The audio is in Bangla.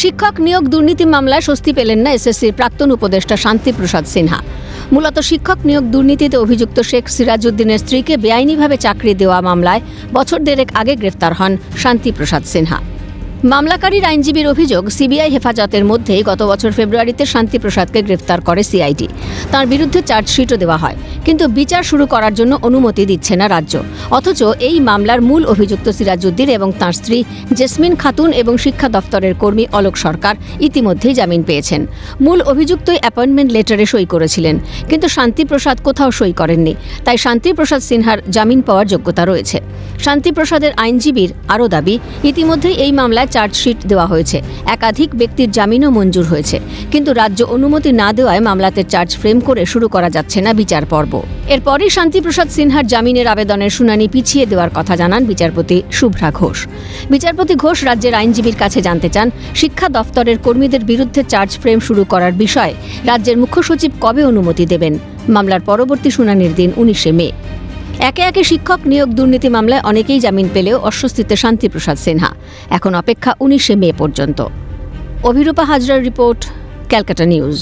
শিক্ষক নিয়োগ দুর্নীতি মামলায় স্বস্তি পেলেন না এসএসসির প্রাক্তন উপদেষ্টা শান্তিপ্রসাদ সিনহা। মূলত শিক্ষক নিয়োগ দুর্নীতিতে অভিযুক্ত শেখ সিরাজউদ্দিনের স্ত্রীকে বেআইনিভাবে চাকরি দেওয়া মামলায় বছর দেড়েক আগে গ্রেফতার হন শান্তিপ্রসাদ সিনহা। মামলাকারীর আইনজীবীর অভিযোগ, সিবিআই হেফাজতের মধ্যেই গত বছর ফেব্রুয়ারিতে শান্তিপ্রসাদকে গ্রেফতার করে সিআইডি। তার বিরুদ্ধে চার্জশিটও দেওয়া হয়, কিন্তু বিচার শুরু করার জন্য অনুমতি দিচ্ছে না রাজ্য। অথচ এই মামলার মূল অভিযুক্ত সিরাজউদ্দিন এবং তাঁর স্ত্রী জেসমিন খাতুন এবং শিক্ষা দফতরের কর্মী অলোক সরকার ইতিমধ্যেই জামিন পেয়েছেন। মূল অভিযুক্তই অ্যাপয়েন্টমেন্ট লেটারে সই করেছিলেন, কিন্তু শান্তিপ্রসাদ কোথাও সই করেননি। তাই শান্তিপ্রসাদ সিনহার জামিন পাওয়ার যোগ্যতা রয়েছে। শান্তিপ্রসাদের আইনজীবীর আরও দাবি, ইতিমধ্যেই এই মামলায় চার্জশিট দেওয়া হয়েছে, একাধিক ব্যক্তির জামিনও মঞ্জুর হয়েছে, কিন্তু রাজ্য অনুমতি না দেওয়ায় মামলাতে চার্জ ফ্রেম করে শুরু করা যাচ্ছে না বিচার পর্ব। এরপরই শান্তিপ্রসাদ সিনহার জামিনের আবেদনের শুনানি পিছিয়ে দেওয়ার কথা জানান বিচারপতি শুভ্রা ঘোষ। বিচারপতি ঘোষ রাজ্যের আইনজীবীর কাছে জানতে চান, শিক্ষা দফতরের কর্মীদের বিরুদ্ধে চার্জ ফ্রেম শুরু করার বিষয়ে রাজ্যের মুখ্য সচিব কবে অনুমতি দেবেন। মামলার পরবর্তী শুনানির দিন 19শে মে। একে একে শিক্ষক নিয়োগ দুর্নীতি মামলায় অনেকেই জামিন পেলেও অস্বস্তিতে শান্তিপ্রসাদ সিনহা। এখন অপেক্ষা 19শে মে পর্যন্ত। অভিরূপা হাজরার রিপোর্ট, ক্যালকাটা নিউজ।